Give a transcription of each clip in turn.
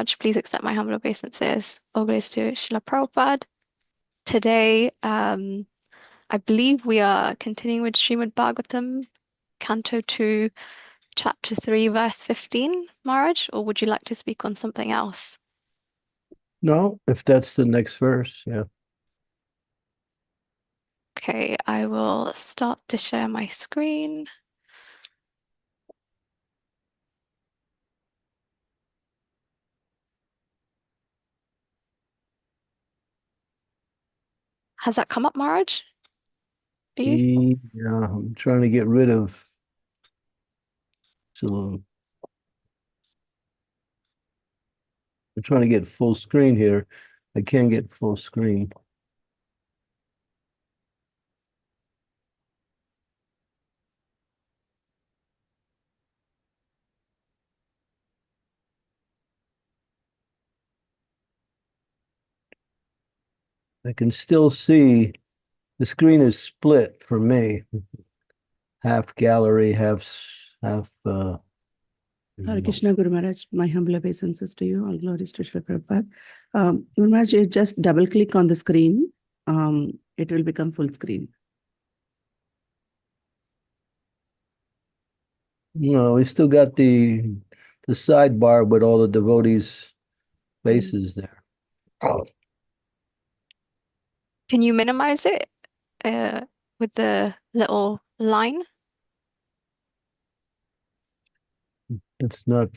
Please accept my humble obeisances. All glories to Srila Prabhupada. Today, I believe we are continuing with Srimad Bhagavatam, Canto 2, Chapter 3, verse 15, Maharaj, or would you like to speak on something else? No, if that's the next verse, yeah. Okay, I will start to share my screen. Has that come up, Maharaj? For you? Yeah, I'm trying to get rid of so I'm trying to get full screen here. I can't get full screen. I can still see the screen is split for me. Half gallery, half Hare Krishna, Guru Maharaj. My humble obeisances to you. All glories to Srila Prabhupada. Guru Maharaj, you just double click on the screen. It will become full screen. No, we still got the sidebar with all the devotees' faces there. Can you minimize it with the little line? It's not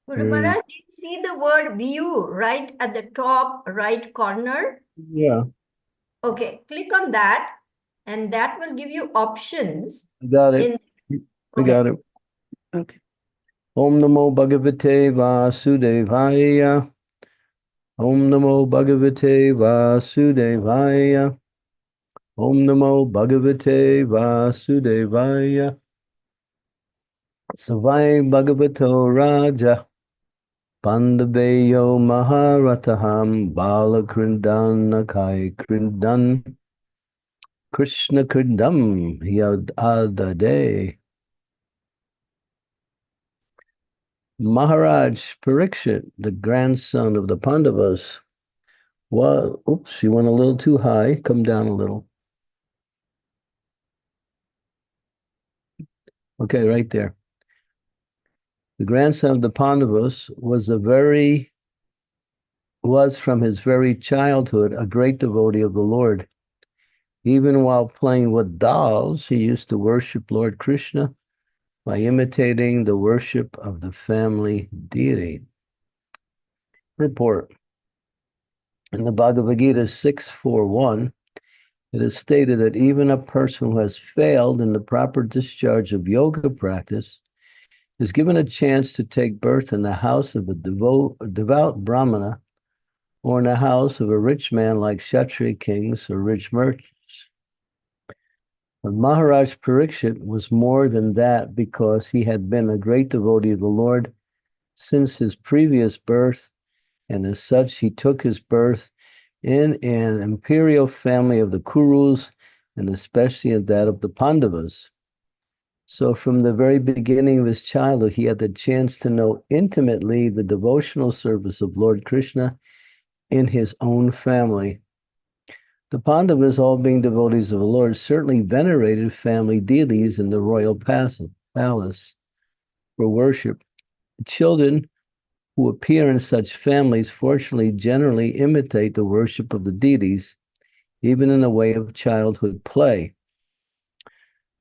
Guru Maharaj, you see the word view right at the top right corner? yeah. Okay, click on that and that will give you options I got it. in I got it. Okay. Om Namo Bhagavate Vasudevaya. Om Namo Bhagavate Vasudevaya. Om Namo Bhagavate Vasudevaya. Savai Bhagavato Raja. Pandabeyo Maharataham Bala Krindanakai Krindan Krishna Krindam Yad Adade. Maharaj Parikshit, the grandson of the Pandavas, oops, you went a little too high. Come down a little. Okay, right there. The grandson of the Pandavas was from his very childhood a great devotee of the Lord. Even while playing with dolls, he used to worship Lord Krishna by imitating the worship of the family deity. Report. In the Bhagavad Gita 6.4.1, it is stated that even a person who has failed in the proper discharge of yoga practice is given a chance to take birth in the house of a devout Brahmana or in the house of a rich man like Kshatriya kings or rich merchants. But Maharaj Parikshit was more than that because he had been a great devotee of the Lord since his previous birth, and as such he took his birth in an imperial family of the Kurus, and especially in that of the Pandavas. So from the very beginning of his childhood, he had the chance to know intimately the devotional service of Lord Krishna in his own family. The Pandavas, all being devotees of the Lord, certainly venerated family deities in the royal palace for worship. Children who appear in such families fortunately generally imitate the worship of the deities, even in the way of childhood play.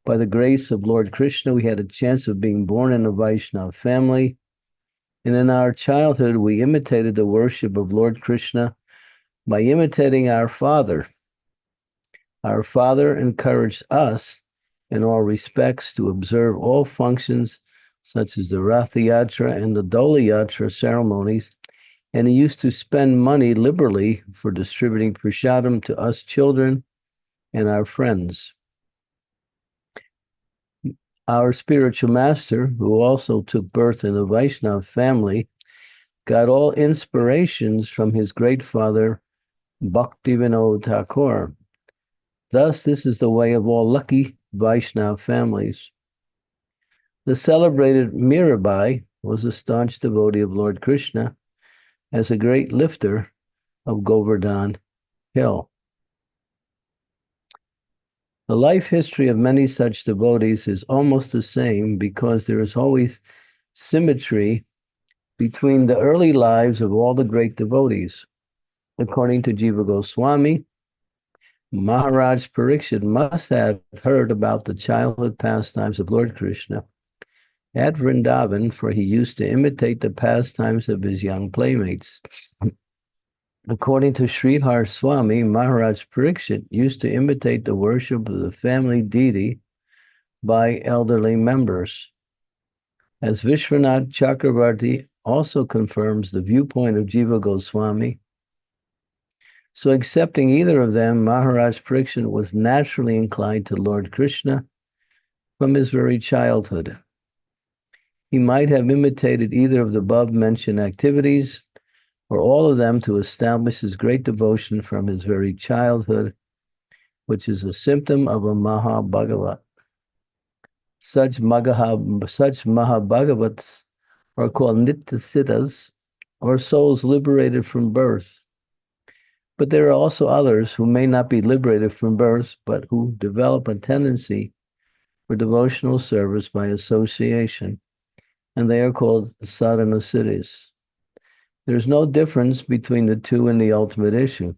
By the grace of Lord Krishna, we had a chance of being born in a Vaishnava family, and in our childhood, we imitated the worship of Lord Krishna by imitating our father. Our father encouraged us in all respects to observe all functions such as the Ratha Yatra and the Dola Yatra ceremonies, and he used to spend money liberally for distributing prasadam to us children and our friends. Our spiritual master, who also took birth in a Vaishnava family, got all inspirations from his great father, Bhaktivinoda Thakur. Thus, this is the way of all lucky Vaishnava families. The celebrated Mirabai was a staunch devotee of Lord Krishna as a great lifter of Govardhan Hill. The life history of many such devotees is almost the same because there is always symmetry between the early lives of all the great devotees. According to Jiva Goswami, Maharaj Parikshit must have heard about the childhood pastimes of Lord Krishna at Vrindavan, for he used to imitate the pastimes of his young playmates. According to Sridhar Swami, Maharaj Parikshit used to imitate the worship of the family deity by elderly members. As Vishwanath Chakravarti also confirms the viewpoint of Jiva Goswami, so accepting either of them, Maharaj Parikshit was naturally inclined to Lord Krishna from his very childhood. He might have imitated either of the above-mentioned activities or all of them to establish his great devotion from his very childhood, which is a symptom of a Mahabhagavat. Such Mahabhagavats are called Nityasiddhas, or souls liberated from birth. But there are also others who may not be liberated from birth, but who develop a tendency for devotional service by association, and they are called sadhana siddhis. There's no difference between the two in the ultimate issue.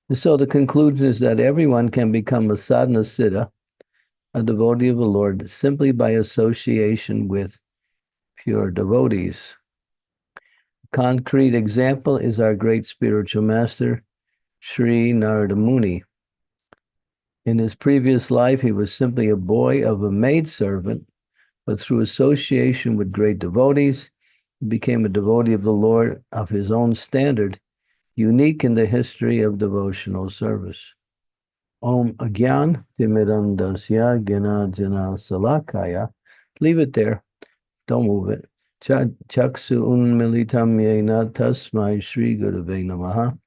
And so the conclusion is that everyone can become a sadhana siddha, a devotee of the Lord, simply by association with pure devotees. A concrete example is our great spiritual master, Sri Narada Muni. In his previous life, he was simply a boy of a maidservant, but through association with great devotees, he became a devotee of the Lord of his own standard, unique in the history of devotional service. Om Agyan Timidam Dasya Gena Jana Salakaya. Leave it there. Don't move it. Chaksu Unmilitam Yena Tasmai Shri Gurave Namaha.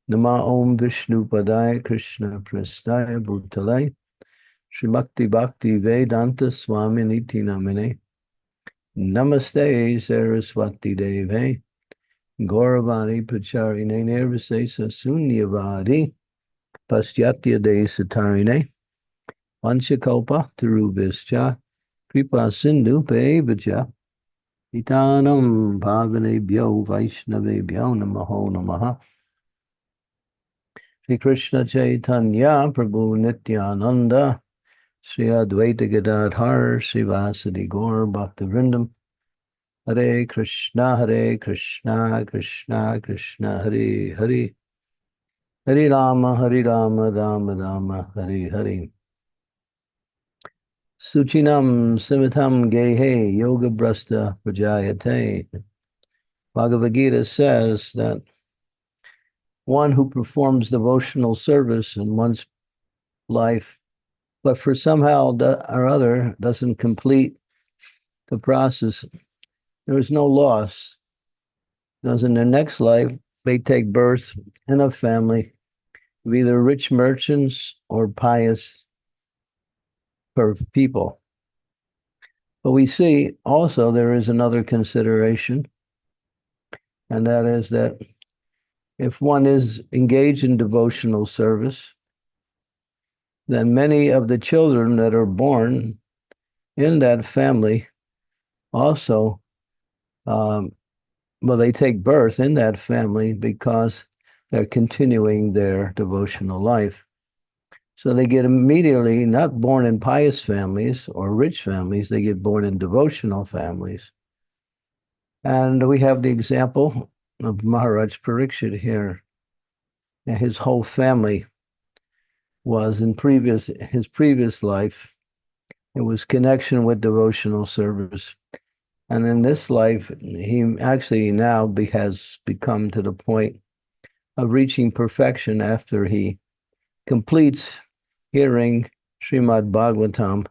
Nama Om Vishnu Padaya Krishna Prastaya Bhutale Srimakti Bhakti Vedanta Swami Niti Namine Namaste Saraswati Deve Gauravani Pacharine Nirvisesa Sunyavadi Pastyatya De Satarine Vanchakalpa Tarubhischa Kripa Sindhu Pevacha Itanam Bhavanebhyo Vaishnavebhyo Namaho Namaha Shri Krishna Chaitanya Prabhu Nityananda Sri Advaita Gadadhar Srivasadi Gaur Bhaktivinoda Hare Krishna Krishna Krishna Hare Hare Hare Rama Rama Rama Hare Hare Suchinam Simitam Gehe Yoga Brasta Prajayate. Bhagavad Gita says that one who performs devotional service in one's life, but for somehow or other doesn't complete the process, there is no loss. Because in their next life, they take birth in a family of either rich merchants or pious people. But we see also there is another consideration, and that is that if one is engaged in devotional service, then many of the children that are born in that family also, they take birth in that family because they're continuing their devotional life. So they get immediately not born in pious families or rich families, they get born in devotional families. And we have the example of Maharaj Parikshit here. And his whole family was in his previous life, it was connection with devotional service. And in this life, he actually now has become to the point of reaching perfection after he completes hearing Srimad Bhagavatam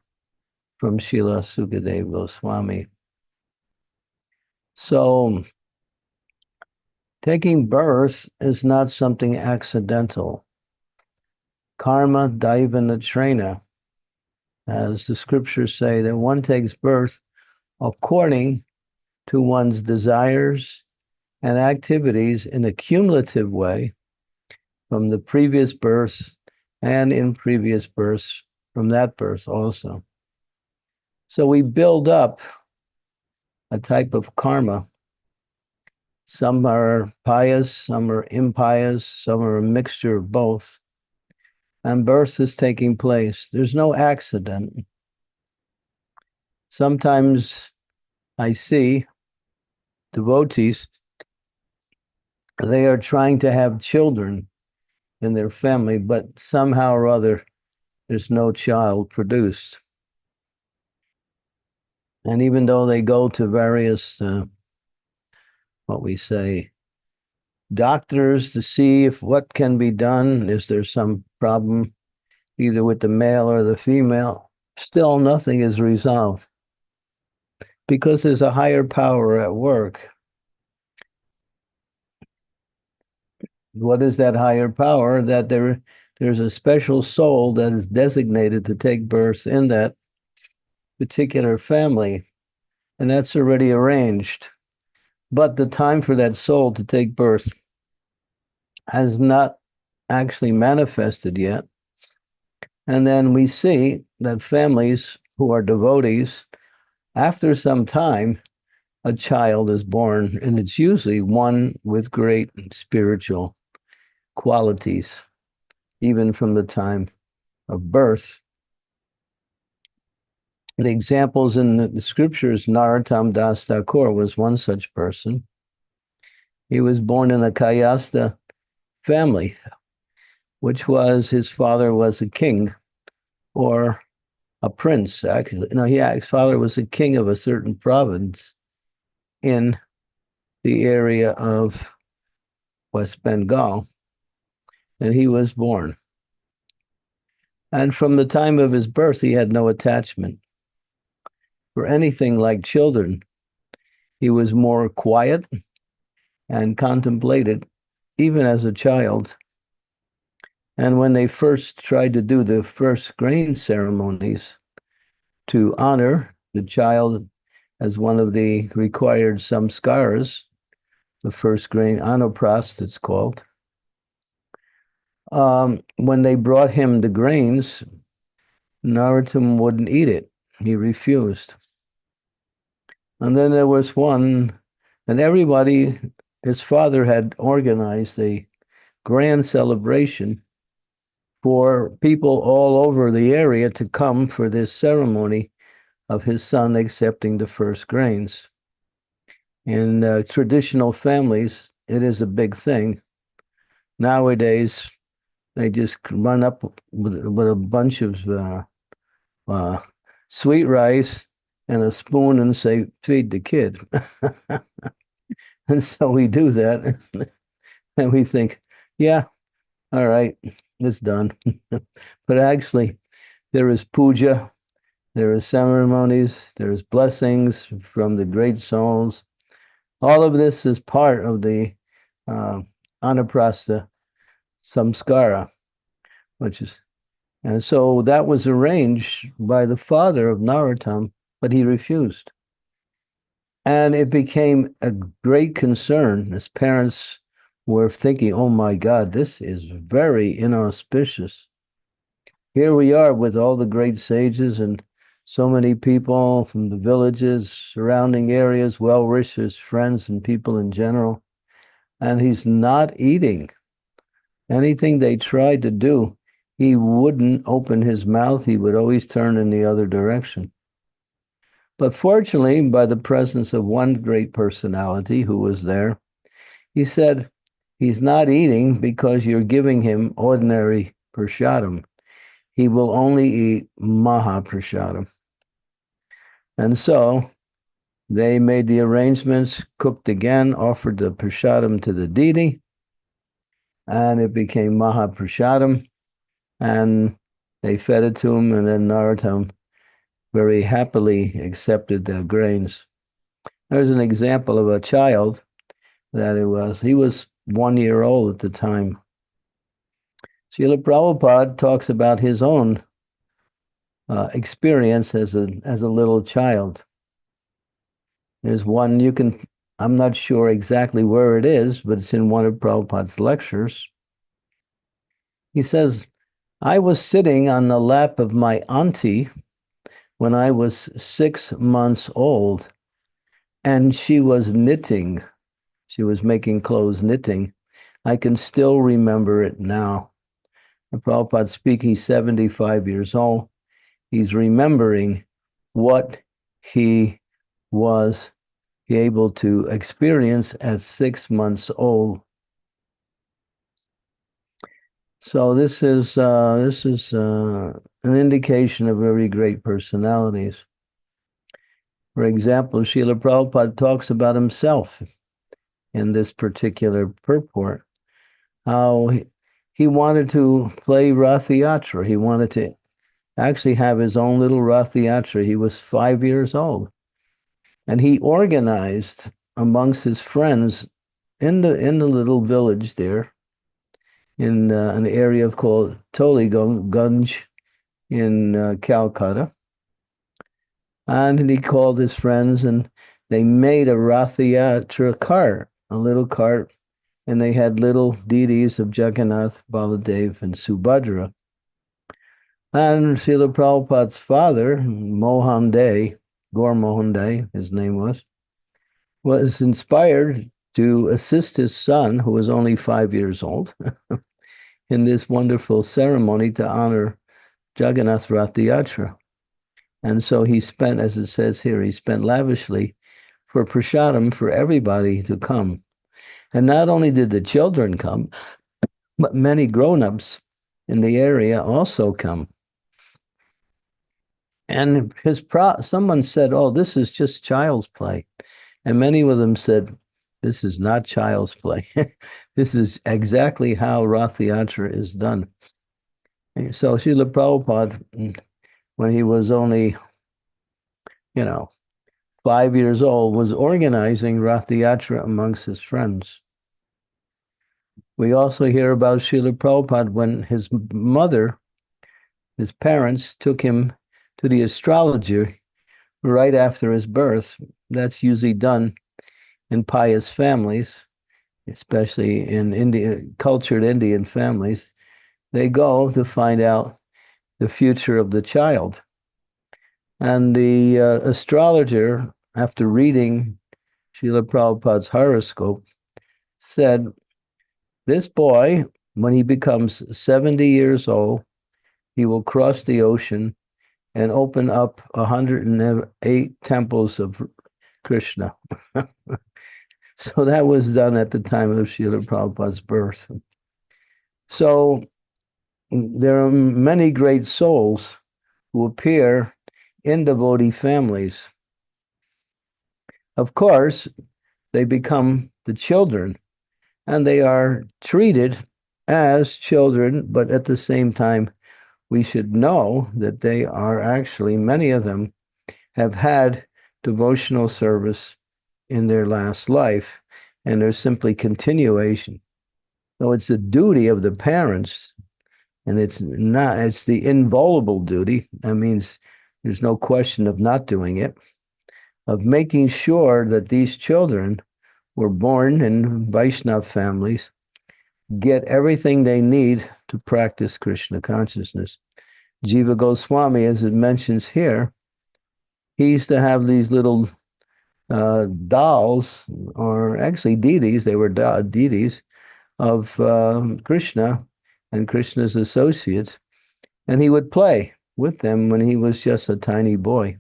from Srila Sukadeva Goswami. So, taking birth is not something accidental. Karma Daivana Trena. as the scriptures say, that one takes birth according to one's desires and activities in a cumulative way from the previous birth and in previous births from that birth also. So we build up a type of karma. Some are pious, some are impious, some are a mixture of both. And birth is taking place. There's no accident. Sometimes I see devotees, they are trying to have children in their family, but somehow or other, there's no child produced. And even though they go to various, what we say, doctors to see if what can be done, is there some problem either with the male or the female, still nothing is resolved because there's a higher power at work. What is that higher power? That there's a special soul that is designated to take birth in that particular family, and that's already arranged. But the time for that soul to take birth has not actually manifested yet. And then we see that families who are devotees, after some time, a child is born, and it's usually one with great spiritual qualities, even from the time of birth. The examples in the scriptures, Narottam Das Thakur was one such person. He was born in a Kayastha family, which was, his father was a king or a prince, actually. No, his father was a king of a certain province in the area of West Bengal, and he was born. And from the time of his birth, he had no attachment for anything like children. He was more quiet and contemplated, even as a child. And when they first tried to do the first grain ceremonies to honor the child as one of the required samskaras, the first grain, anuprast it's called, when they brought him the grains, Narottam wouldn't eat it. He refused. And then there was one, and everybody, his father had organized a grand celebration for people all over the area to come for this ceremony of his son accepting the first grains. In traditional families, it is a big thing. Nowadays, they just run up with a bunch of sweet rice and a spoon and say, feed the kid. And so we do that. And we think, yeah, all right, it's done. But actually, there is puja, there are ceremonies, there is blessings from the great souls. All of this is part of the anaprastha samskara, which is, and so that was arranged by the father of Narottam, but he refused. And it became a great concern as parents were thinking, oh my God, this is very inauspicious. Here we are with all the great sages and so many people from the villages, surrounding areas, well-wishers, friends, and people in general. And he's not eating. Anything they tried to do, he wouldn't open his mouth. He would always turn in the other direction. But fortunately, by the presence of one great personality who was there, he said, he's not eating because you're giving him ordinary prasadam. He will only eat mahaprasadam. And so they made the arrangements, cooked again, offered the prasadam to the deity, and it became mahaprasadam, and they fed it to him, and then Narottam very happily accepted the grains. There's an example of a child that he was 1 year old at the time. Srila Prabhupada talks about his own experience as a little child. There's one I'm not sure exactly where it is, but it's in one of Prabhupada's lectures. He says, I was sitting on the lap of my auntie when I was 6 months old, and she was knitting. She was making clothes knitting. I can still remember it now. Prabhupada speaking, he's 75 years old. He's remembering what he was able to experience at 6 months old. So this is an indication of very great personalities. For example, Srila Prabhupada talks about himself in this particular purport, how he wanted to play Rath Yatra. He wanted to actually have his own little Rath Yatra. He was 5 years old. And he organized amongst his friends in the little village there, in an area called Toliganj in Calcutta. And he called his friends, and they made a Rath Yatra cart, a little cart, and they had little deities of Jagannath, Baladev, and Subhadra. And Srila Prabhupada's father, Mohan Day, Gaur Mohan Day, his name was inspired to assist his son, who was only 5 years old, in this wonderful ceremony to honor Jagannath Rath Yatra. And so he spent, as it says here, he spent lavishly for prasadam for everybody to come. And not only did the children come, but many grown-ups in the area also come. And someone said, oh, this is just child's play. And many of them said, this is not child's play. This is exactly how Rath Yatra is done. And so Srila Prabhupada, when he was only, 5 years old, was organizing Rath Yatra amongst his friends. We also hear about Srila Prabhupada when his mother, his parents, took him to the astrologer right after his birth. That's usually done in pious families, especially in cultured Indian families. They go to find out the future of the child. And the astrologer, after reading Srila Prabhupada's horoscope, said, this boy, when he becomes 70 years old, he will cross the ocean and open up 108 temples of Krishna. So that was done at the time of Srila Prabhupada's birth. So there are many great souls who appear in devotee families. Of course, they become the children, and they are treated as children, but at the same time, we should know that they are actually, many of them have had devotional service in their last life, and they're simply continuation. So it's the duty of the parents, and it's the inviolable duty. That means there's no question of not doing it, of making sure that these children were born in Vaishnava families, get everything they need to practice Krishna consciousness. Jiva Goswami, as it mentions here, he used to have these little dolls, or actually deities, they were deities of Krishna and Krishna's associates, and he would play with them when he was just a tiny boy.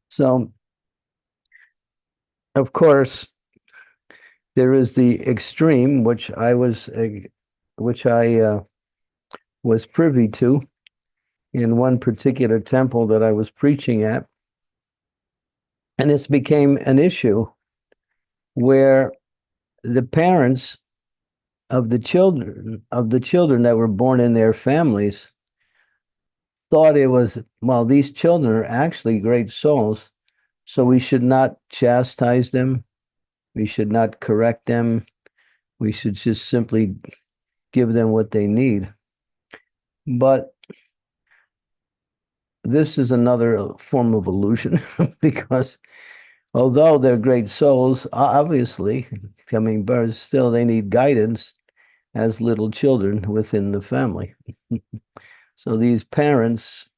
So, of course, there is the extreme, which I was privy to in one particular temple that I was preaching at. And this became an issue where the parents of the children that were born in their families thought it was, well, these children are actually great souls, so we should not chastise them, we should not correct them, we should just simply give them what they need. But this is another form of illusion because although they're great souls, obviously, becoming births, still they need guidance as little children within the family. So these parents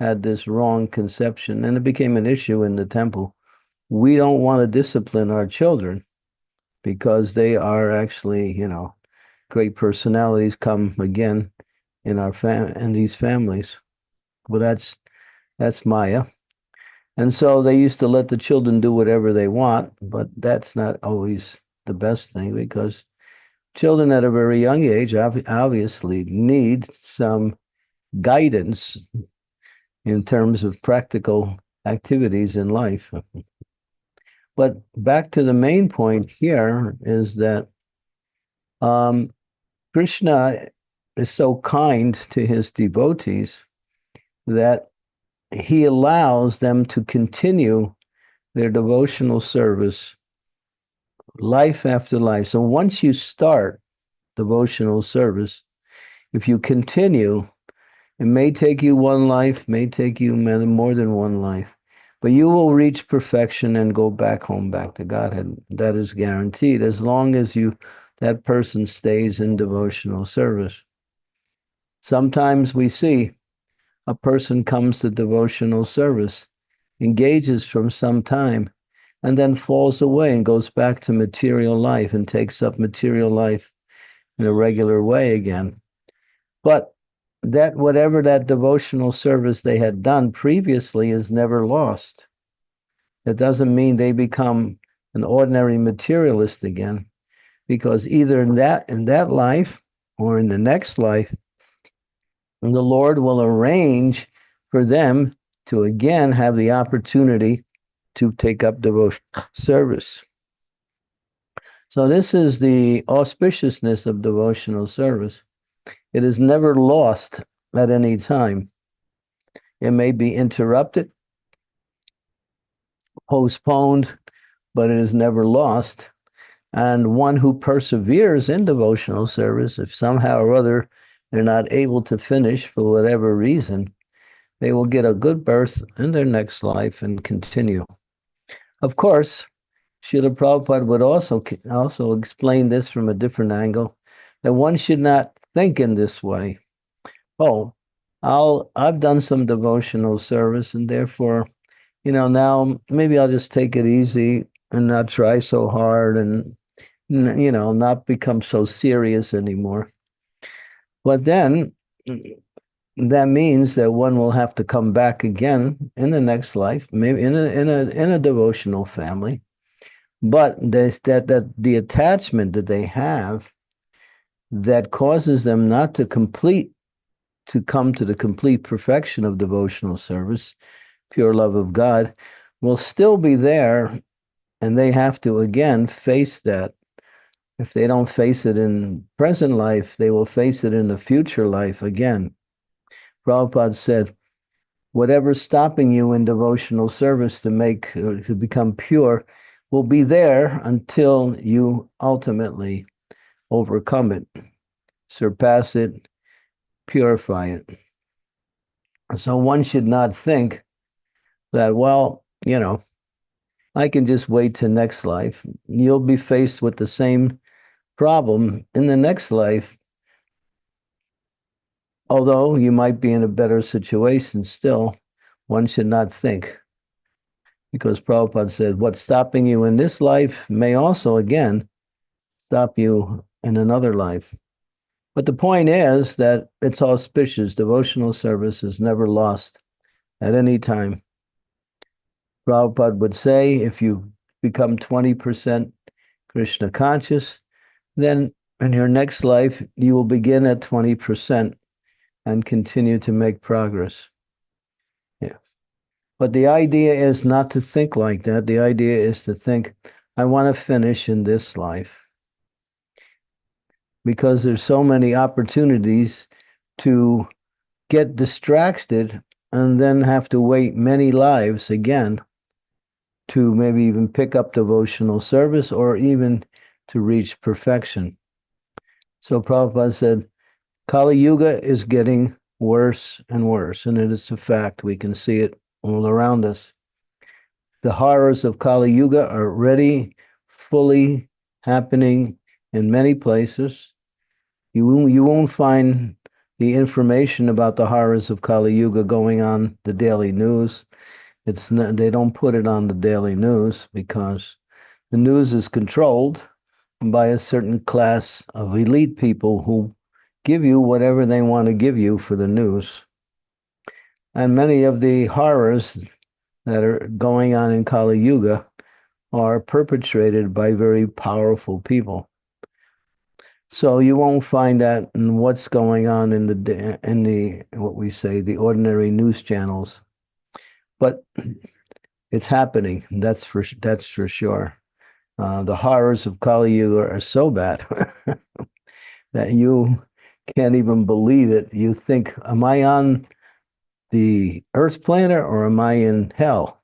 had this wrong conception, and it became an issue in the temple. We don't want to discipline our children because they are actually, great personalities come again in our in these families. Well, that's Maya. And so they used to let the children do whatever they want, but that's not always the best thing because children at a very young age obviously need some guidance in terms of practical activities in life. But back to the main point here is that Krishna is so kind to his devotees that he allows them to continue their devotional service life after life. So once you start devotional service, if you continue, it may take you one life, may take you more than one life, but you will reach perfection and go back home, back to Godhead. That is guaranteed as long as that person stays in devotional service. Sometimes we see a person comes to devotional service, engages from some time, and then falls away and goes back to material life and takes up material life in a regular way again. But that whatever that devotional service they had done previously is never lost. That doesn't mean they become an ordinary materialist again, because either in that life or in the next life, the Lord will arrange for them to again have the opportunity to take up devotional service. So this is the auspiciousness of devotional service. It is never lost at any time. It may be interrupted, postponed, but it is never lost. And one who perseveres in devotional service, if somehow or other they're not able to finish for whatever reason, they will get a good birth in their next life and continue. Of course, Srila Prabhupada would also explain this from a different angle, that one should not think in this way. Oh, I've done some devotional service, and therefore, now maybe I'll just take it easy and not try so hard and, not become so serious anymore. But then that means that one will have to come back again in the next life, maybe in a devotional family. But there's that the attachment that they have that causes them not to come to the complete perfection of devotional service, pure love of God, will still be there, and they have to again face that. If they don't face it in present life, they will face it in the future life again. Prabhupada said, whatever's stopping you in devotional service to become pure will be there until you ultimately overcome it, surpass it, purify it. So one should not think that, well, I can just wait till next life. You'll be faced with the same problem in the next life. Although you might be in a better situation still, one should not think. Because Prabhupada said, what's stopping you in this life may also, again, stop you in another life. But the point is that it's auspicious. Devotional service is never lost at any time. Prabhupada would say, if you become 20% Krishna conscious, then in your next life, you will begin at 20% and continue to make progress. Yeah. But the idea is not to think like that. The idea is to think, I want to finish in this life. Because there's so many opportunities to get distracted and then have to wait many lives again to maybe even pick up devotional service or even to reach perfection. So Prabhupada said, Kali Yuga is getting worse and worse. And it is a fact. We can see it all around us. The horrors of Kali Yuga are already fully happening in many places. You won't find the information about the horrors of Kali Yuga going on the daily news. It's not, they don't put it on the daily news because the news is controlled by a certain class of elite people who give you whatever they want to give you for the news. And many of the horrors that are going on in Kali Yuga are perpetrated by very powerful people. So you won't find that in what's going on in the what we say the ordinary news channels, but it's happening. That's for sure. The horrors of Kali Yuga are so bad that you can't even believe it. You think, am I on the Earth planet or am I in hell?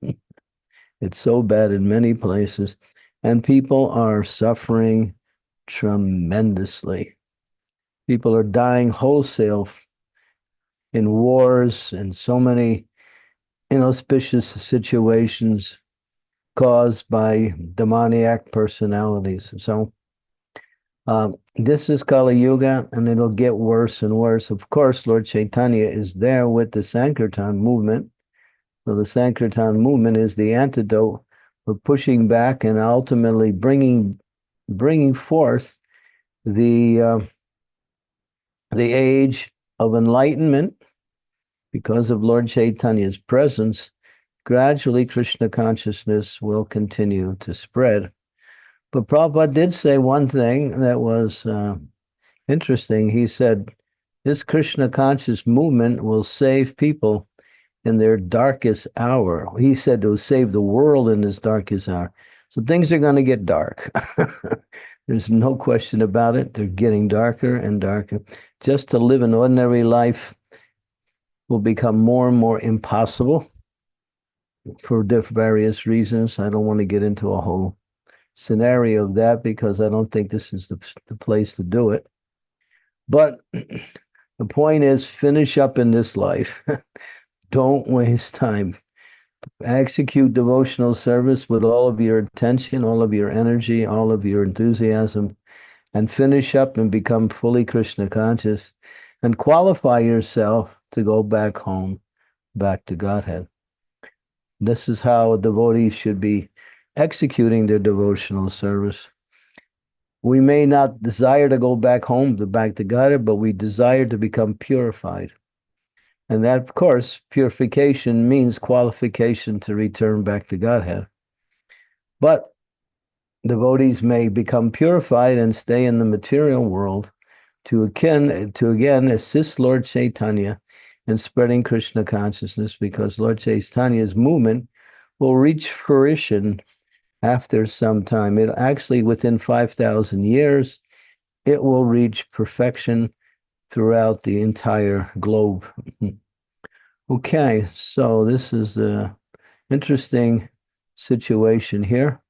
It's so bad in many places, and people are suffering tremendously. People are dying wholesale in wars and so many inauspicious situations caused by demoniac personalities. So this is Kali Yuga, and it'll get worse and worse. Of course, Lord Chaitanya is there with the Sankirtan movement. So the Sankirtan movement is the antidote for pushing back and ultimately bringing forth the age of enlightenment. Because of Lord Chaitanya's presence, gradually Krishna consciousness will continue to spread. But Prabhupada did say one thing that was interesting. He said, this Krishna conscious movement will save people in their darkest hour. He said it will save the world in this darkest hour. So things are going to get dark. There's no question about it. They're getting darker and darker. Just to live an ordinary life will become more and more impossible for various reasons. I don't want to get into a whole scenario of that because I don't think this is the place to do it. But the point is, finish up in this life. Don't waste time. Execute devotional service with all of your attention, all of your energy, all of your enthusiasm, and finish up and become fully Krishna conscious and qualify yourself to go back home, back to Godhead. This is how devotees should be executing their devotional service. We may not desire to go back home, back to Godhead, but we desire to become purified. And that, of course, purification means qualification to return back to Godhead. But devotees may become purified and stay in the material world to again assist Lord Chaitanya in spreading Krishna consciousness, because Lord Chaitanya's movement will reach fruition after some time. It actually, within 5,000 years, it will reach perfection throughout the entire globe. Okay, so this is an interesting situation here.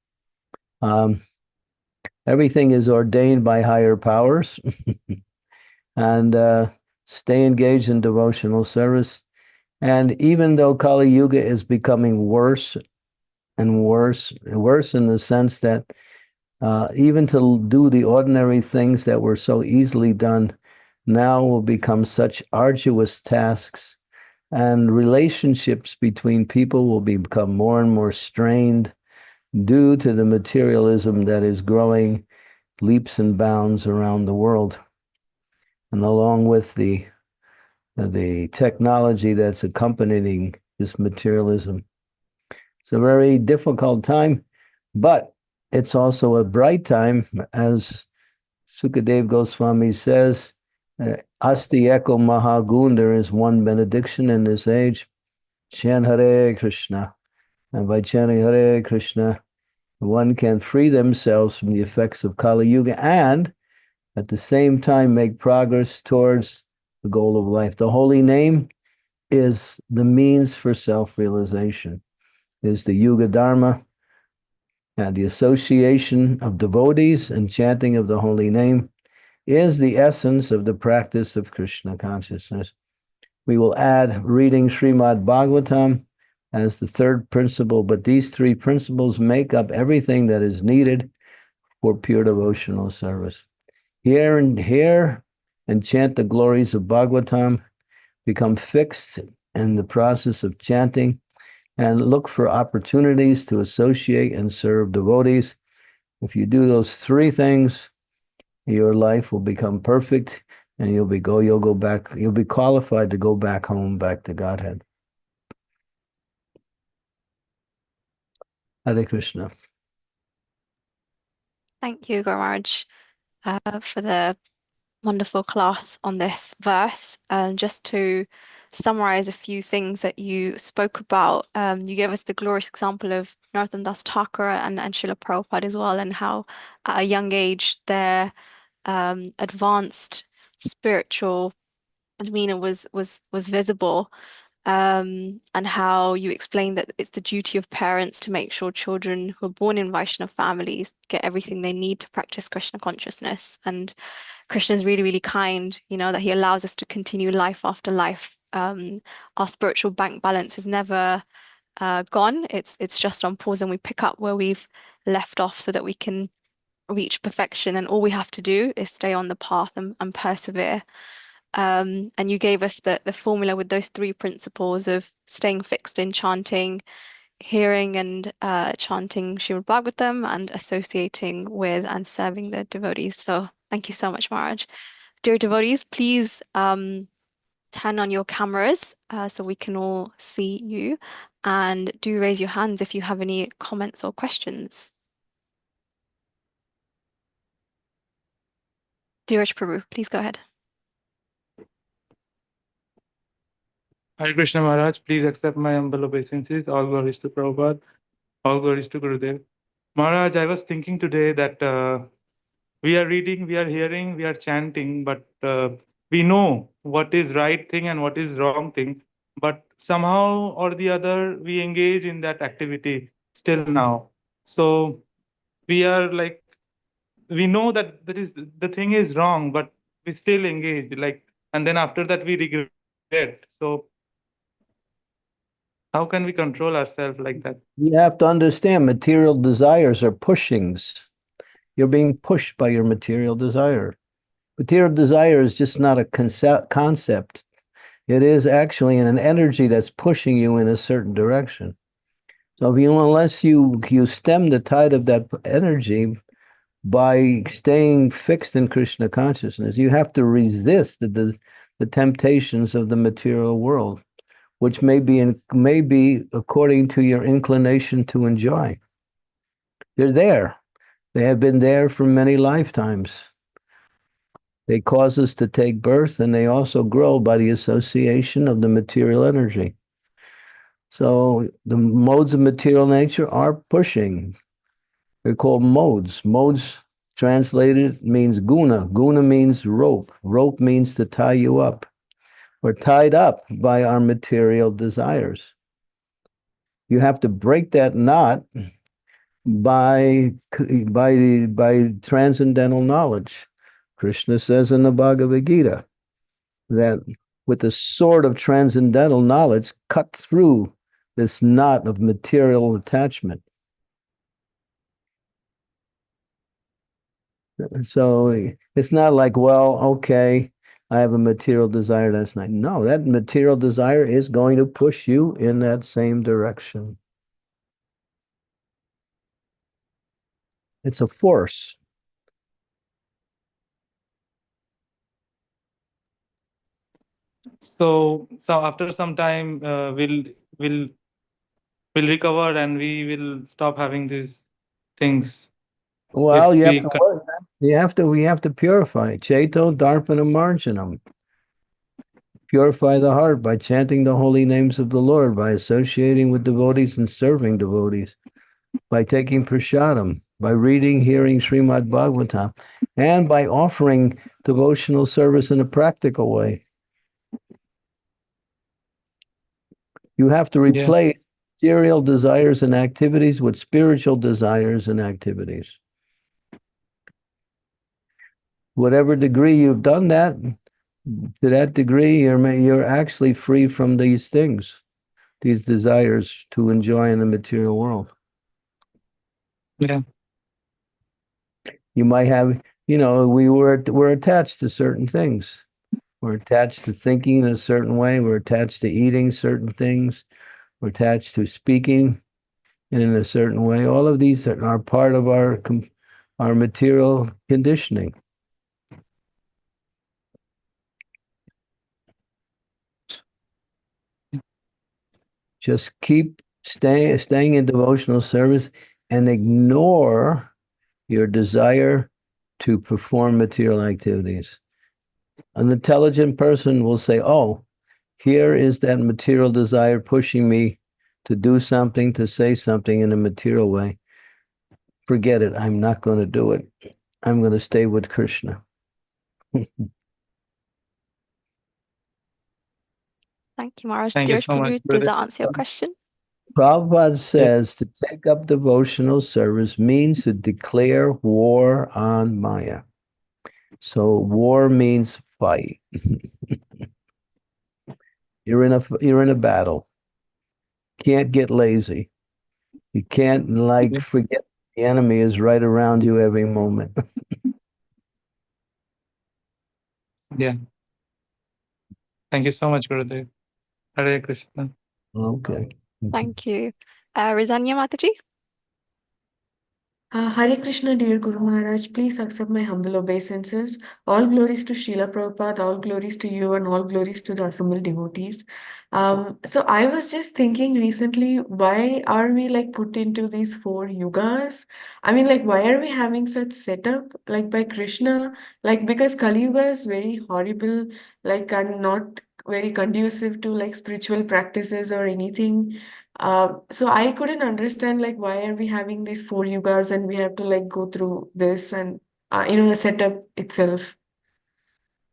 Everything is ordained by higher powers, and stay engaged in devotional service. And even though Kali Yuga is becoming worse and worse in the sense that even to do the ordinary things that were so easily done now will become such arduous tasks, and relationships between people will become more and more strained due to the materialism that is growing leaps and bounds around the world. And along with the technology that's accompanying this materialism. It's a very difficult time, but it's also a bright time, as Sukadev Goswami says, Asti Eko Mahagun, there is one benediction in this age, Chant Hare Krishna. And by chanting Hare Krishna, one can free themselves from the effects of Kali Yuga and at the same time make progress towards the goal of life. The holy name is the means for self-realization, is the Yuga Dharma, and the association of devotees and chanting of the holy name is the essence of the practice of Krishna consciousness. We will add reading Srimad Bhagavatam as the third principle, but these three principles make up everything that is needed for pure devotional service. Hear and chant the glories of Bhagavatam, become fixed in the process of chanting, and look for opportunities to associate and serve devotees. If you do those three things, your life will become perfect, and you'll be qualified to go back home, back to Godhead. Hare Krishna. Thank you, Guru Maharaj, for the wonderful class on this verse. Just to summarize a few things that you spoke about, you gave us the glorious example of Narottam Das Thakur and Srila Prabhupada as well, and how at a young age their advanced spiritual demeanor was visible. And how you explained that it's the duty of parents to make sure children who are born in Vaishnava families get everything they need to practice Krishna consciousness. And Krishna is really, really kind, that he allows us to continue life after life. Our spiritual bank balance is never gone. It's just on pause, and we pick up where we've left off so that we can reach perfection. And all we have to do is stay on the path and persevere. And you gave us the formula with those three principles of staying fixed in chanting, hearing and chanting Srimad Bhagavatam, and associating with and serving the devotees. So thank you so much, Maharaj. Dear devotees, please turn on your cameras so we can all see you, and do raise your hands if you have any comments or questions. Dheeraj Prabhu, please go ahead. Hare Krishna Maharaj, please accept my humble obeisances. All glories to Prabhupada, all glories to Gurudev. Maharaj, I was thinking today that we are reading, we are hearing, we are chanting, but we know what is right thing and what is wrong thing. But somehow or the other, we engage in that activity still now. So we are like, we know that the thing is wrong, but we still engage. And then after that, we regret. So how can we control ourselves like that? You have to understand material desires are pushings. You're being pushed by your material desire. Material desire is just not a concept. It is actually an energy that's pushing you in a certain direction. So unless you stem the tide of that energy by staying fixed in Krishna consciousness, you have to resist the temptations of the material world, which may be according to your inclination to enjoy. They're there. They have been there for many lifetimes. They cause us to take birth, and they also grow by the association of the material energy. So the modes of material nature are pushing. They're called modes. Modes translated means guna. Guna means rope. Rope means to tie you up. We're tied up by our material desires. You have to break that knot by transcendental knowledge. Krishna says in the Bhagavad Gita that with the sword of transcendental knowledge, cut through this knot of material attachment. So it's not like, well, okay, I have a material desire, that's not. No, that material desire is going to push you in that same direction. It's a force. So after some time, we'll recover and we will stop having these things. Well, If you have we to work. We have to purify. Cheto Darpana Marjanam. Purify the heart by chanting the holy names of the Lord, by associating with devotees and serving devotees, by taking prasadam, by reading, hearing Srimad Bhagavatam, and by offering devotional service in a practical way. You have to replace material desires and activities with spiritual desires and activities. Whatever degree you've done that, To that degree, you're actually free from these things, these desires to enjoy in the material world. Yeah. You might have, we're attached to certain things. We're attached to thinking in a certain way. We're attached to eating certain things. We're attached to speaking in a certain way. All of these are part of our material conditioning. Just keep staying in devotional service and ignore your desire to perform material activities. An intelligent person will say, oh, here is that material desire pushing me to do something, to say something in a material way. Forget it. I'm not going to do it. I'm going to stay with Krishna. Thank you, Maharaj. Thank you so much, Does Gurudev. that answer your question? Prabhupada Yes. says to take up devotional service means to declare war on Maya. So war means fight. You're in a battle. Can't get lazy. You can't forget the enemy is right around you every moment. Yeah. Thank you so much, Gurudev. Hare Krishna. Okay. Thank you. Ridhanya Mataji? Hare Krishna, dear Guru Maharaj, please accept my humble obeisances. All glories to Srila Prabhupada, all glories to you, and all glories to the assembled devotees. So I was just thinking recently, why are we like put into these four yugas? I mean, like, why are we having such setup like by Krishna? Like, because Kali Yuga is very horrible, like, and not very conducive to like spiritual practices or anything. So I couldn't understand like why are we having these four yugas and we have to like go through this and the setup itself.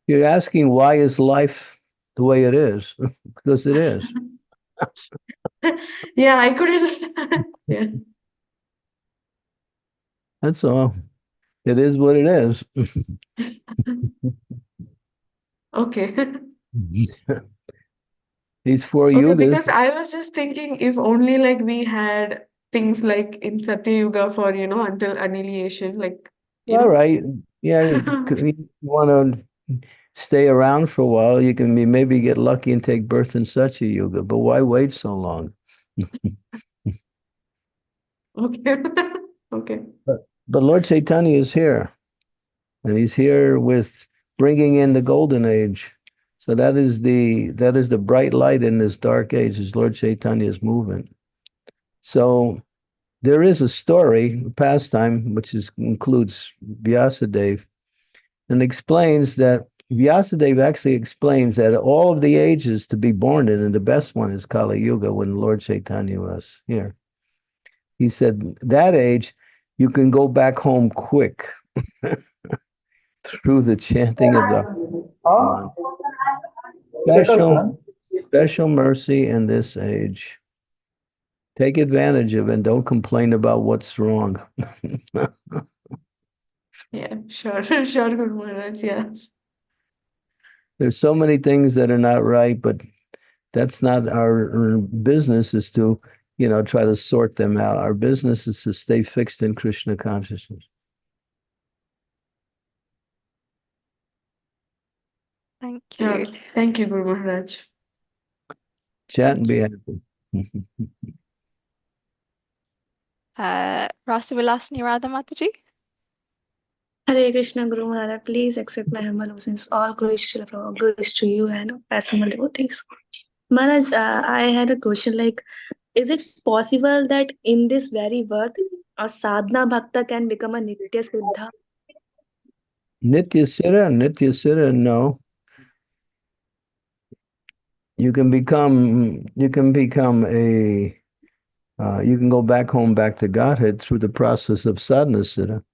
You're asking why is life the way it is? Because it is. Yeah, I couldn't. Yeah. That's all. It is what it is. Okay. These four Okay, yugas. because I was just thinking if only like we had things like in Satya Yuga for, until annihilation, like, you All know. right. Yeah, you want to stay around for a while, you can maybe get lucky and take birth in such a yuga, but why wait so long? Okay. Okay. But Lord Chaitanya is here, and he's here with bringing in the golden age. So that is the bright light in this dark age, is Lord Chaitanya's movement. So there is a story, a pastime, which includes Vyasadeva, and explains that Vyasadeva actually explains that all of the ages to be born in, and the best one is Kali Yuga, when Lord Chaitanya was here. He said that age you can go back home quick through the chanting of the mantra. Special mercy in this age. Take advantage of it and don't complain about what's wrong. Yeah, sure. Sure, Guru Maharaj. Yeah. There's so many things that are not right, but that's not our business, is to, try to sort them out. Our business is to stay fixed in Krishna consciousness. Thank Sure. you. Thank you, Guru Maharaj. Chat and be happy. Rasavilasani Radha Mataji? Hare Krishna Guru Maharaj, please accept my humble obeisance. All glories to Srila Prabhupada, glories to you and assembled devotees. Maharaj, I had a question like, is it possible that in this very birth, a sadhana bhakta can become a nitya siddha? Nitya Siddha, no. You can become you can go back home, back to Godhead through the process of sadhana siddha.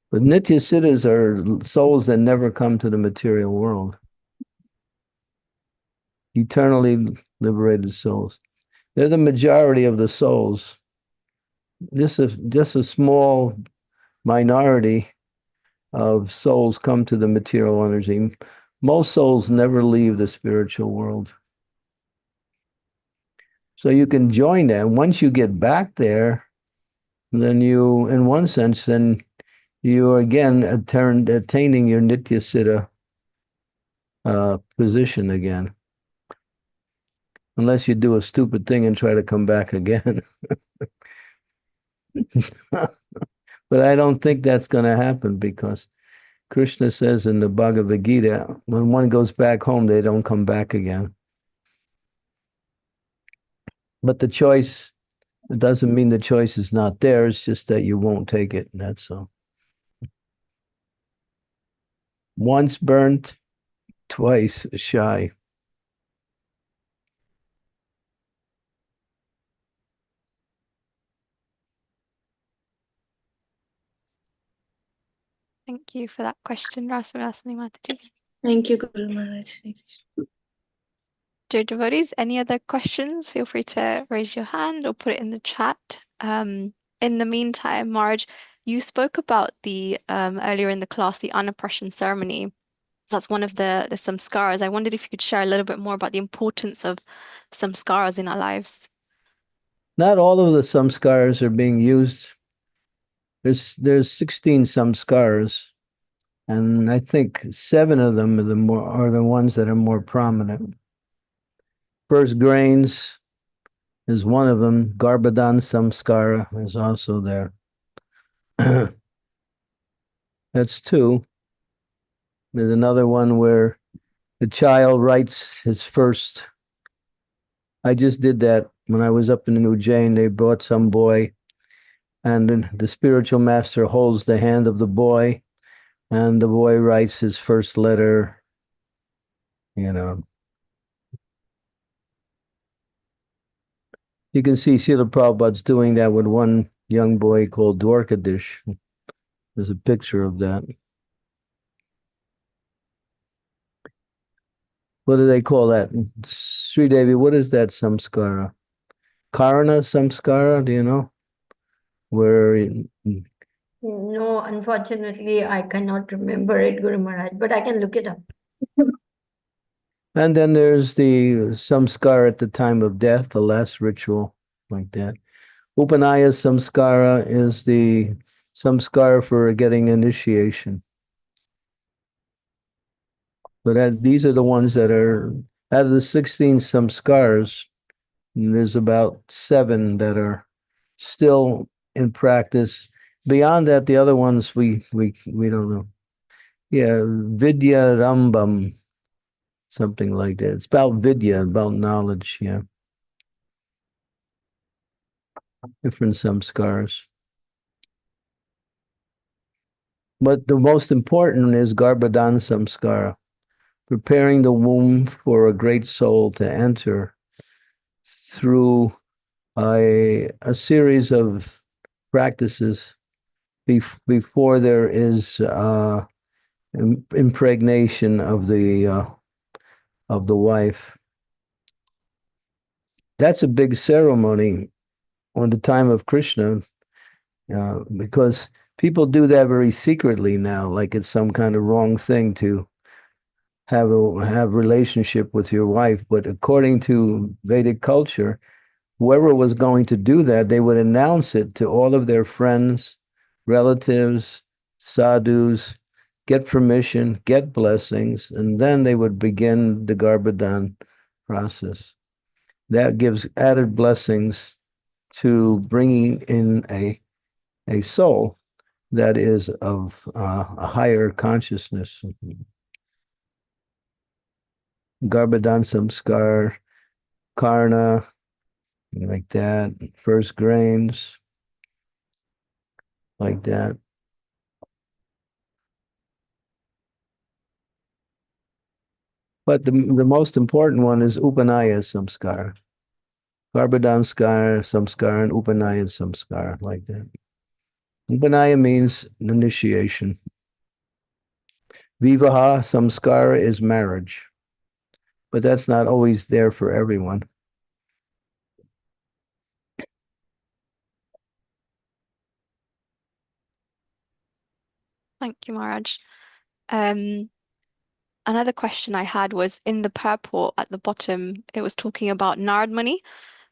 But Nitya Siddhas are souls that never come to the material world. Eternally liberated souls. They're the majority of the souls. Just a small minority of souls come to the material energy. Most souls never leave the spiritual world. So you can join that. Once you get back there, then you, in one sense, then you are again attaining your Nitya Siddha position again. Unless you do a stupid thing and try to come back again. But I don't think that's going to happen, because Krishna says in the Bhagavad Gita, when one goes back home, they don't come back again. But the choice, it doesn't mean the choice is not there. It's just that you won't take it. That's all. Once burnt, twice shy. Thank you for that question, Rasamasani Mataji. Thank you, Guru Maharaj. Dear devotees, any other questions? Feel free to raise your hand or put it in the chat. In the meantime, Marge, you spoke about the earlier in the class, the Annaprashan ceremony. That's one of the samskaras. I wondered if you could share a little bit more about the importance of samskaras in our lives. Not all of the samskaras are being used. There's 16 samskaras, and I think 7 of them are the ones that are more prominent. First grains is one of them. Garbhadan samskara is also there. That's 2. There's another one where the child writes his first. I just did that when I was up in New Ujjain. They brought some boy, and then the spiritual master holds the hand of the boy, and the boy writes his first letter, you know. You can see Srila Prabhupada's doing that with one young boy called Dwarkadish. There's a picture of that. What do they call that? Sri Devi, what is that samskara? Karana samskara, do you know? Where No, unfortunately, I cannot remember it, Guru Maharaj, but I can look it up. and then there's the samskara at the time of death, the last ritual, like that. Upanaya samskara is the samskara for getting initiation. So these are the ones that are, out of the 16 samskaras, there's about 7 that are still in practice. Beyond that, the other ones we don't know. Yeah, Vidya Rambam, something like that. It's about Vidya, about knowledge, yeah. Different samskaras. But the most important is Garbhadan samskara, preparing the womb for a great soul to enter through a series of practices before there is impregnation of the wife. That's a big ceremony on the time of Krishna, because people do that very secretly now, like it's some kind of wrong thing to have relationship with your wife. But according to Vedic culture, whoever was going to do that, they would announce it to all of their friends, relatives, sadhus, get permission, get blessings, and then they would begin the Garbhadan process. That gives added blessings to bringing in a soul that is of a higher consciousness. Garbhadan samskar, karna, like that, first grains, like that. But the most important one is Upanaya samskar. Garbhadan samskar and Upanaya samskar, like that. Upanaya means initiation. Vivaha samskara is marriage. But that's not always there for everyone. Thank you, Maharaj. another question I had was in the purport at the bottom, it was talking about Nard Muni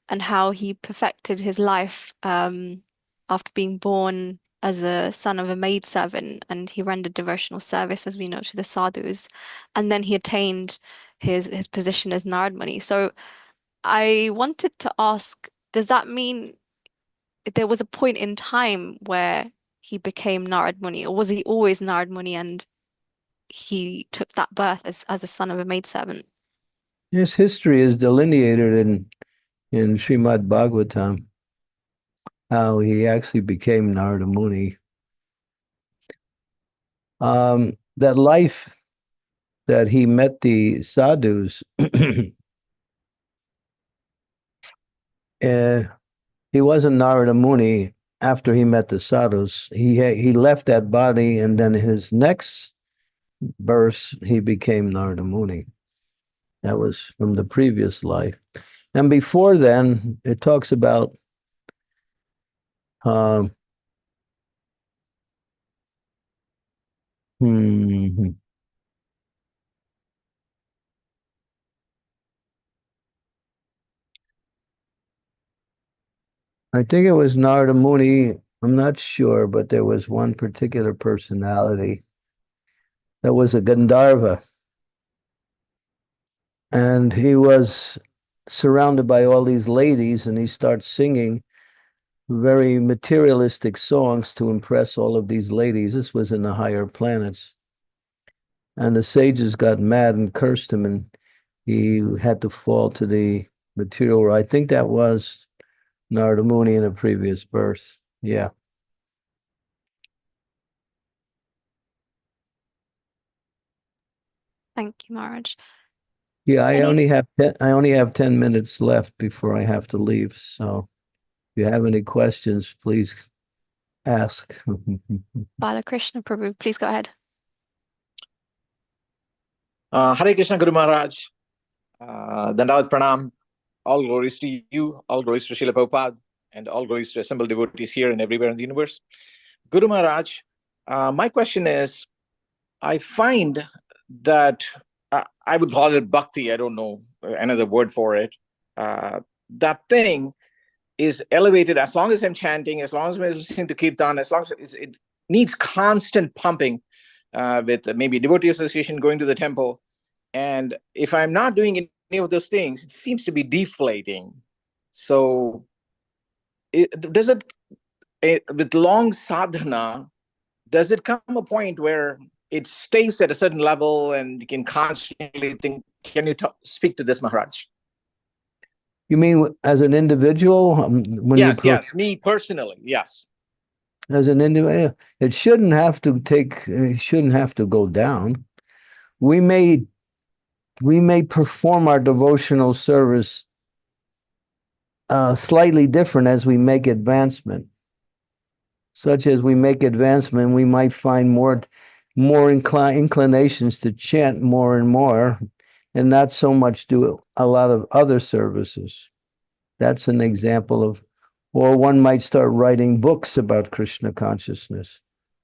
and how he perfected his life after being born as a son of a maidservant, and he rendered devotional service, as we know, to the sadhus, and then he attained his position as Nard Muni. So I wanted to ask, does that mean there was a point in time where he became Narad Muni, or was he always Narad Muni and he took that birth as a son of a maidservant? His history is delineated in Srimad Bhagavatam, how he actually became Narada Muni. That life that he met the sadhus, he wasn't Narada Muni after he met the sadhus. He left that body, and then his next birth, he became Narada Muni. That was from the previous life. And before then, it talks about I think it was Narada Muni. I'm not sure, but there was one particular personality that was a Gandharva. And he was surrounded by all these ladies, and he starts singing very materialistic songs to impress all of these ladies. This was in the higher planets. And the sages got mad and cursed him, and he had to fall to the material world. I think that was Narada Muni in a previous birth. Yeah. Thank you, Maharaj. Yeah, I Any only have 10 minutes left before I have to leave. So if you have any questions, please ask. Balakrishna Prabhu, please go ahead. Hare Krishna Guru Maharaj, Dandavat Pranam, all glories to you, all glories to Srila Prabhupada, and all glories to assembled devotees here and everywhere in the universe. Guru Maharaj, my question is, I find that I would call it bhakti, I don't know another word for it. That thing is elevated as long as I'm chanting, as long as I'm listening to Kirtan, as long as it needs constant pumping with maybe devotee association, going to the temple. And if I'm not doing any of those things, it seems to be deflating. So does it, with long sadhana, does it come a point where it stays at a certain level and you can constantly think? Can you speak to this, Maharaj? You mean as an individual? When yes, me personally, yes. As an individual, it shouldn't have to go down. We may perform our devotional service slightly different as we make advancement. Such as we make advancement, we might find more inclinations to chant more and more, and not so much do a lot of other services. That's an example of, or one might start writing books about Krishna consciousness.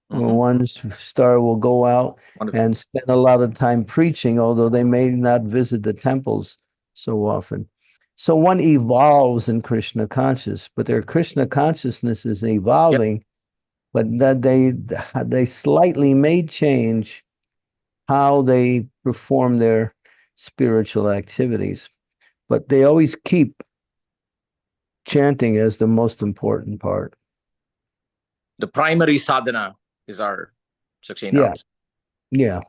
Or one star will go out and spend a lot of time preaching, although they may not visit the temples so often. So one evolves in Krishna consciousness, but their Krishna consciousness is evolving, but that they slightly may change how they perform their spiritual activities, but they always keep chanting as the most important part. The primary sadhana is our 16 hours. Yeah.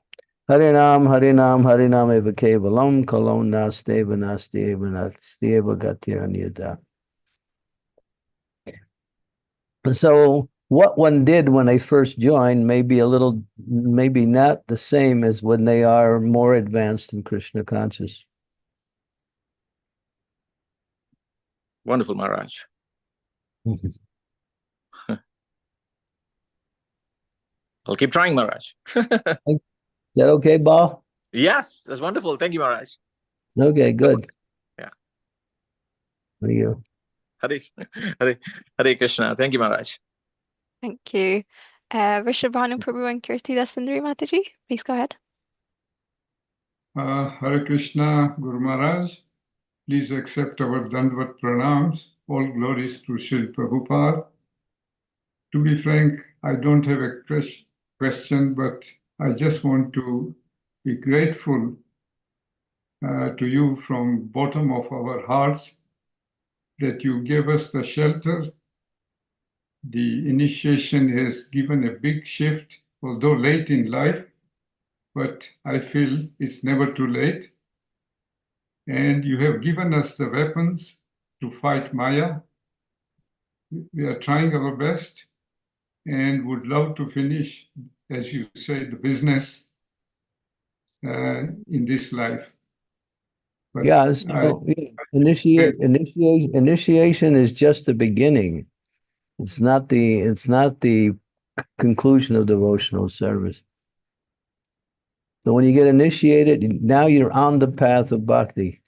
Harinam, Harinam, Harinam eva kevalam, kalon nasteva nasteva nasteva gatiranyada. So what one did when they first joined may be maybe not the same as when they are more advanced in Krishna conscious. Wonderful, Maharaj. I'll keep trying, Maharaj. Is that okay, Bal? Yes, that's wonderful. Thank you, Maharaj. Okay, good. Yeah. Thank you. Hare Krishna. Thank you, Maharaj. Thank you. Rishabhanu Prabhu and Kirti Dasundari Mataji, please go ahead. Hare Krishna, Guru Maharaj. Please accept our Dandvat pranams. All glories to Srila Prabhupada. To be frank, I don't have a question, but I just want to be grateful to you from bottom of our hearts that you gave us the shelter. The initiation has given a big shift, although late in life, but I feel it's never too late. And you have given us the weapons to fight Maya. We are trying our best and would love to finish, as you say, the business in this life. But Yeah, so initiation is just the beginning. It's not the conclusion of devotional service. So when you get initiated, now you're on the path of bhakti.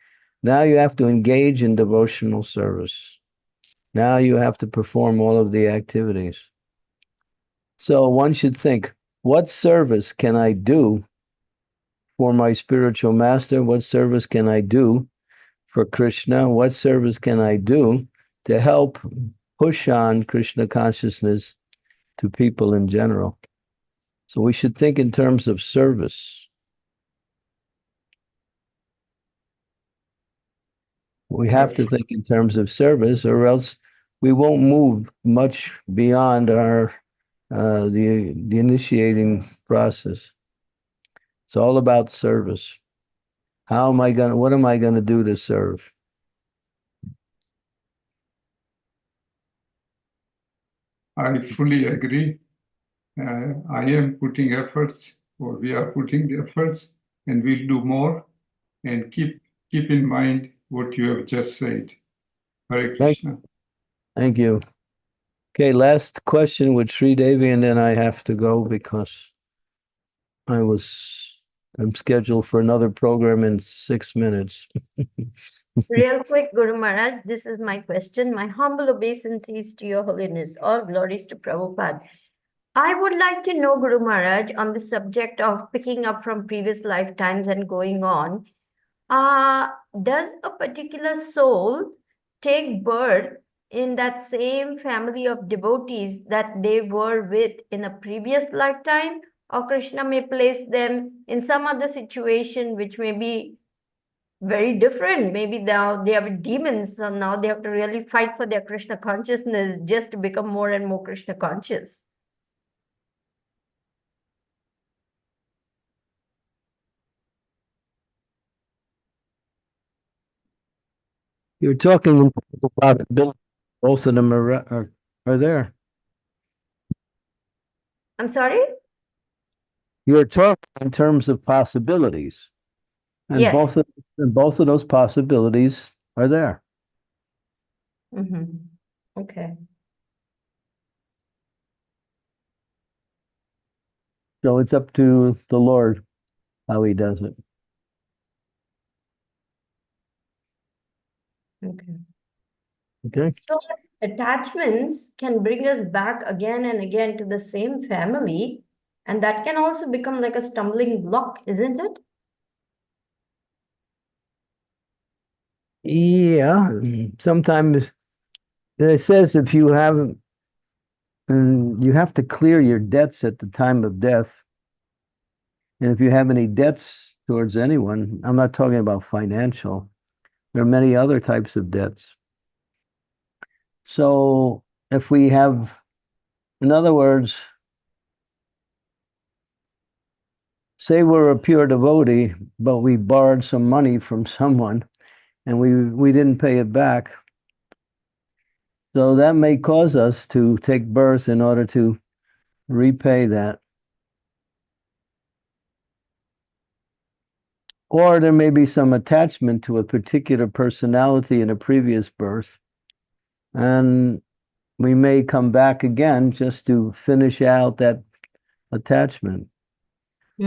Now you have to engage in devotional service. Now you have to perform all of the activities. So one should think, what service can I do for my spiritual master? What service can I do for Krishna? What service can I do to help push on Krishna consciousness to people in general? So we should think in terms of service. We have to think in terms of service, or else we won't move much beyond our the initiating process. It's all about service. What am I gonna do to serve? I fully agree. I am putting efforts, or we are putting the efforts, and we'll do more. And keep in mind what you have just said. Hare Krishna. Thank you. Okay, last question with Sri Devi, and then I have to go because I'm scheduled for another program in 6 minutes. Real quick, Guru Maharaj, this is my question. My humble obeisances to your holiness. All glories to Prabhupada. I would like to know, Guru Maharaj, on the subject of picking up from previous lifetimes and going on. Does a particular soul take birth in that same family of devotees that they were with in a previous lifetime? Or Krishna may place them in some other situation which may be very different. Maybe now they are demons, so now they have to really fight for their Krishna consciousness just to become more and more Krishna conscious. You're talking about both of them are there. I'm sorry? You're talking in terms of possibilities, and Yes. both of those possibilities are there. Okay. So it's up to the Lord how he does it. Okay. Okay. So attachments can bring us back again and again to the same family, and that can also become like a stumbling block, isn't it? Yeah, sometimes it says if you haven't, and you have to clear your debts at the time of death. And if you have any debts towards anyone, I'm not talking about financial, there are many other types of debts. So if we have, in other words, say we're a pure devotee, but we borrowed some money from someone and we didn't pay it back. So that may cause us to take birth in order to repay that. Or there may be some attachment to a particular personality in a previous birth. And we may come back again just to finish out that attachment.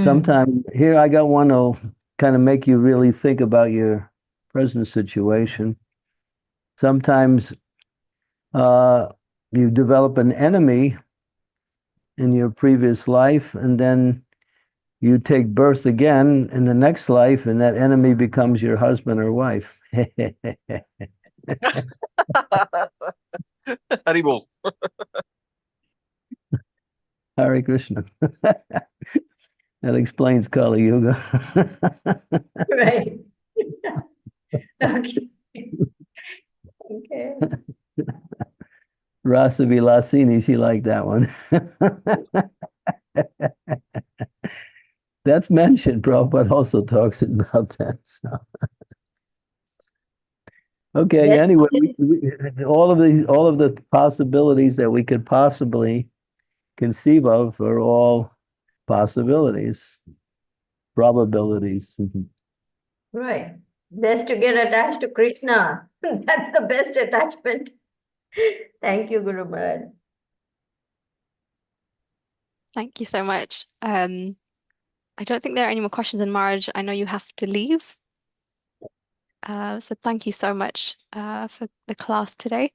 Sometimes, here I got one that'll kind of make you really think about your present situation. Sometimes you develop an enemy in your previous life, and then you take birth again in the next life, and that enemy becomes your husband or wife. Haribol. Hare Krishna. That explains Kali Yuga. Right. Okay. Okay. Rasa Vilasini, she liked that one. That's mentioned. Prabhupada also talks about that. So. Okay. That's Anyway, all of the possibilities that we could possibly conceive of are all possibilities, probabilities. right. Best to get attached to Krishna. That's the best attachment. Thank you, Guru Maharaj. Thank you so much. I don't think there are any more questions in Marge. I know you have to leave. So thank you so much for the class today.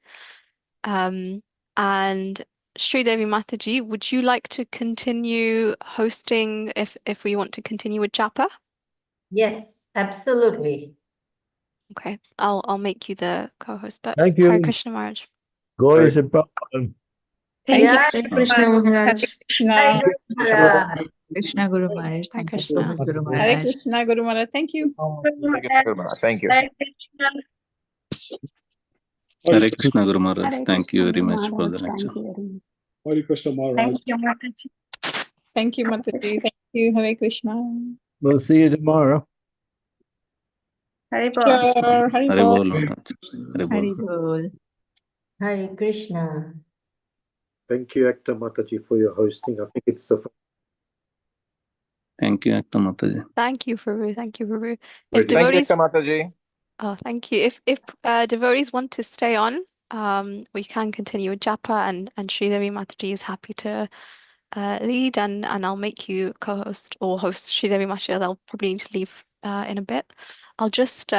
And Sri Devi Mataji, would you like to continue hosting if we want to continue with Japa? Yes, absolutely. Okay, I'll make you the co-host, but Thank Hare you. Krishna Maharaj. Gauri Prabhupada. Thank you. Yeah. Hare Krishna Maharaj. Hare Guru Maharaj. Krishna Guru Maharaj. Hare Thank you so Krishna. much, Guru Hare Maharaj. Krishna, Guru Maharaj. Thank you. Thank you. Hare Krishna Guru Maharaj. Hare Thank you Krishna, very Guru much for the Maharaj. lecture. Thank you very much. Hare Krishna Maharaj. Thank you, Mataji. Thank you, Mataji. Thank you. Hare Krishna. We'll see you tomorrow. Hare Yes, Hare Hare Bol. Bol Maharaj. Hare Bol. Hari Bol. Hare Krishna. Thank you, Ekta Mataji, for your hosting. I think it's the Thank you, Ekta Mataji. Thank you, Prabhu. Thank you, Prabhu. If Thank Thank you, devotees, Ekta Mataji. oh, thank you. If devotees want to stay on, we can continue with Japa, and Sri Devi Mataji is happy to lead, and I'll make you co-host or host Sri Devi Mataji. I'll probably need to leave in a bit. I'll just